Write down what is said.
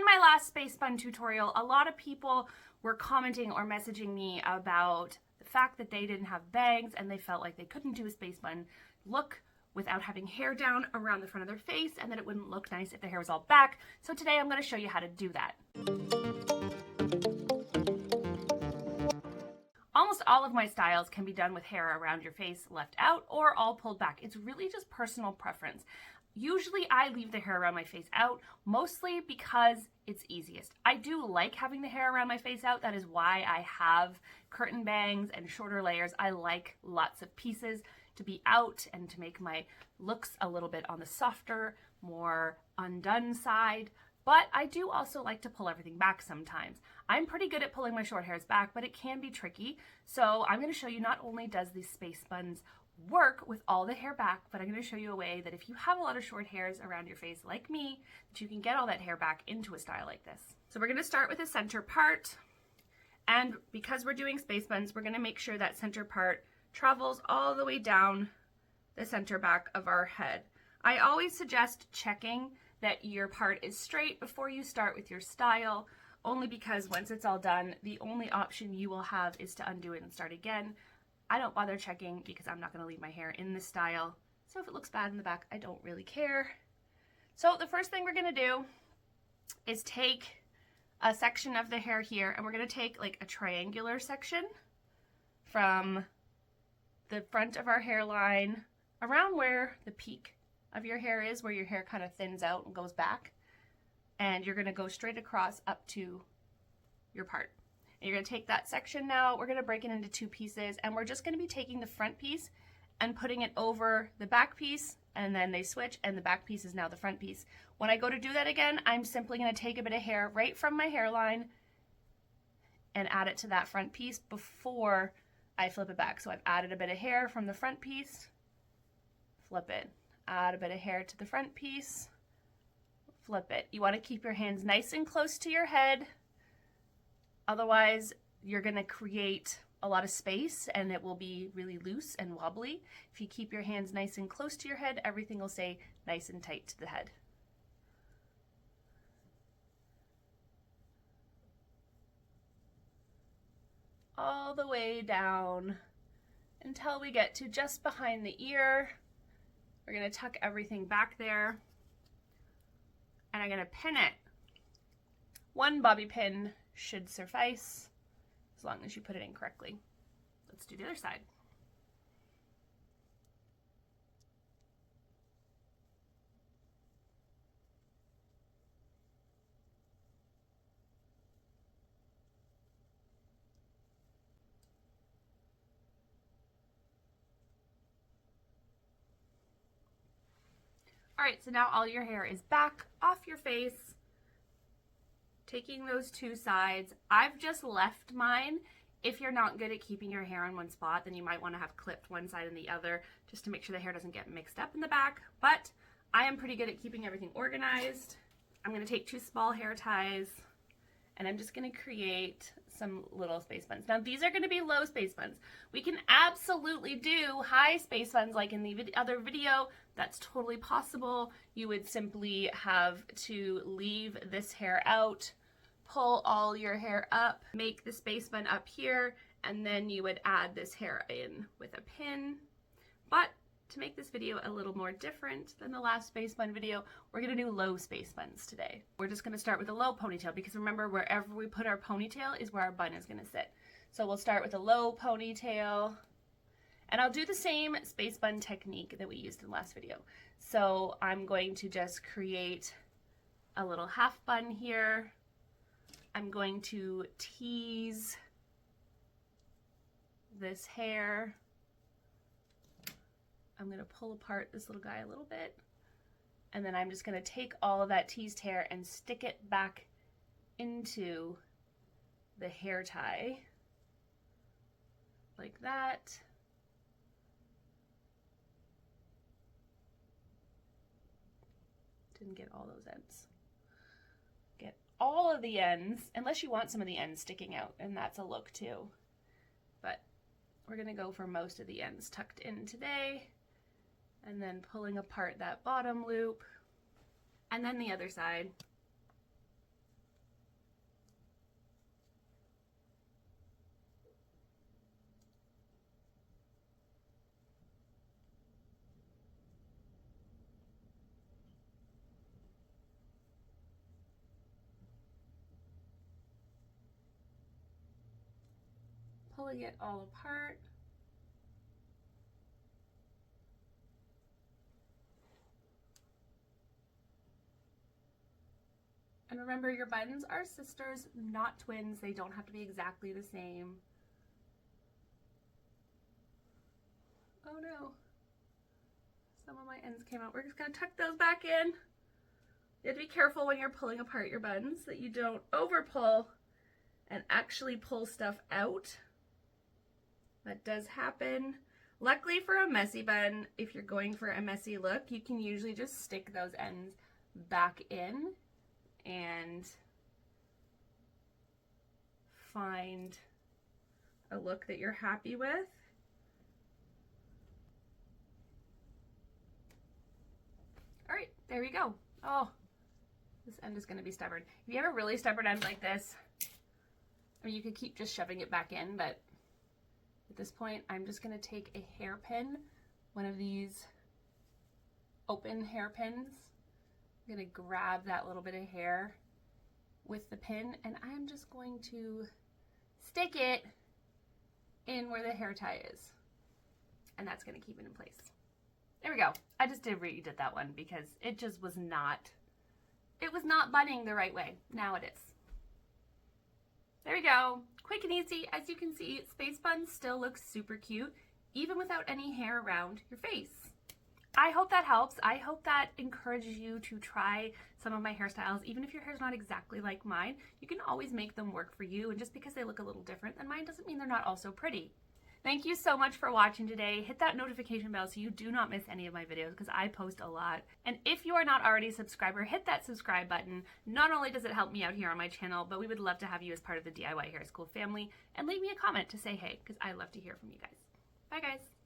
in my last space bun tutorial, a lot of people were commenting or messaging me about the fact that they didn't have bangs and they felt like they couldn't do a space bun look without having hair down around the front of their face, and that it wouldn't look nice if the hair was all back. So today I'm going to show you how to do that. Almost all of my styles can be done with hair around your face left out or all pulled back. It's really just personal preference. Usually I leave the hair around my face out, mostly because it's easiest. I do like having the hair around my face out. That is why I have curtain bangs and shorter layers. I like lots of pieces to be out and to make my looks a little bit on the softer, more undone side. But I do also like to pull everything back sometimes. I'm pretty good at pulling my short hairs back, but it can be tricky. So I'm going to show you not only does these space buns work with all the hair back, but I'm going to show you a way that if you have a lot of short hairs around your face like me, that you can get all that hair back into a style like this. So we're going to start with the center part. And because we're doing space buns, we're going to make sure that center part travels all the way down the center back of our head. I always suggest checking that your part is straight before you start with your style, only because once it's all done, the only option you will have is to undo it and start again. I don't bother checking because I'm not going to leave my hair in this style. So if it looks bad in the back, I don't really care. So the first thing we're going to do is take a section of the hair here, and we're going to take like a triangular section from the front of our hairline around where the peak of your hair is, where your hair kind of thins out and goes back, and you're going to go straight across up to your part. And you're going to take that section now, we're going to break it into two pieces, and we're just going to be taking the front piece and putting it over the back piece, and then they switch and the back piece is now the front piece. When I go to do that again, I'm simply going to take a bit of hair right from my hairline and add it to that front piece before I flip it back. So I've added a bit of hair from the front piece, flip it, add a bit of hair to the front piece, flip it. You want to keep your hands nice and close to your head, otherwise you're going to create a lot of space and it will be really loose and wobbly. If you keep your hands nice and close to your head, everything will stay nice and tight to the head. All the way down until we get to just behind the ear. We're going to tuck everything back there, and I'm going to pin it. One bobby pin should suffice as long as you put it in correctly. Let's do the other side. All right, so now all your hair is back off your face. Taking those two sides, I've just left mine. If you're not good at keeping your hair in one spot, then you might want to have clipped one side and the other just to make sure the hair doesn't get mixed up in the back. But I am pretty good at keeping everything organized. I'm going to take two small hair ties, and I'm just going to create some little space buns. Now these are going to be low space buns. We can absolutely do high space buns like in the other video. That's totally possible. You would simply have to leave this hair out, pull all your hair up, make the space bun up here, and then you would add this hair in with a pin. But to make this video a little more different than the last space bun video, we're going to do low space buns today. We're just going to start with a low ponytail, because remember, wherever we put our ponytail is where our bun is going to sit. So we'll start with a low ponytail, and I'll do the same space bun technique that we used in the last video. So I'm going to just create a little half bun here. I'm going to tease this hair. I'm going to pull apart this little guy a little bit, and then I'm just going to take all of that teased hair and stick it back into the hair tie like that. Didn't get all those ends. Get all of the ends, unless you want some of the ends sticking out, and that's a look too. But we're going to go for most of the ends tucked in today, and then pulling apart that bottom loop, and then the other side. pulling it all apart. And remember, your buns are sisters, not twins. They don't have to be exactly the same. Oh no. Some of my ends came out. We're just gonna tuck those back in. You have to be careful when you're pulling apart your buns that you don't over pull and actually pull stuff out. That does happen. Luckily for a messy bun, if you're going for a messy look, you can usually just stick those ends back in and find a look that you're happy with. All right, there we go. Oh, this end is gonna be stubborn. If you have a really stubborn end like this, I mean, you could keep just shoving it back in, but at this point, I'm just gonna take a hairpin, one of these open hairpins. I'm gonna grab that little bit of hair with the pin, and I'm just going to stick it in where the hair tie is. And that's gonna keep it in place. There we go. I just redid that one because it just was not, it was not bunning the right way. Now it is. There we go. Quick and easy. As you can see, space buns still look super cute, even without any hair around your face. I hope that helps. I hope that encourages you to try some of my hairstyles. Even if your hair's not exactly like mine, you can always make them work for you. And just because they look a little different than mine doesn't mean they're not also pretty. Thank you so much for watching today. Hit that notification bell so you do not miss any of my videos because I post a lot. And if you are not already a subscriber, hit that subscribe button. Not only does it help me out here on my channel, but we would love to have you as part of the DIY Hair School family. And leave me a comment to say hey, because I love to hear from you guys. Bye guys.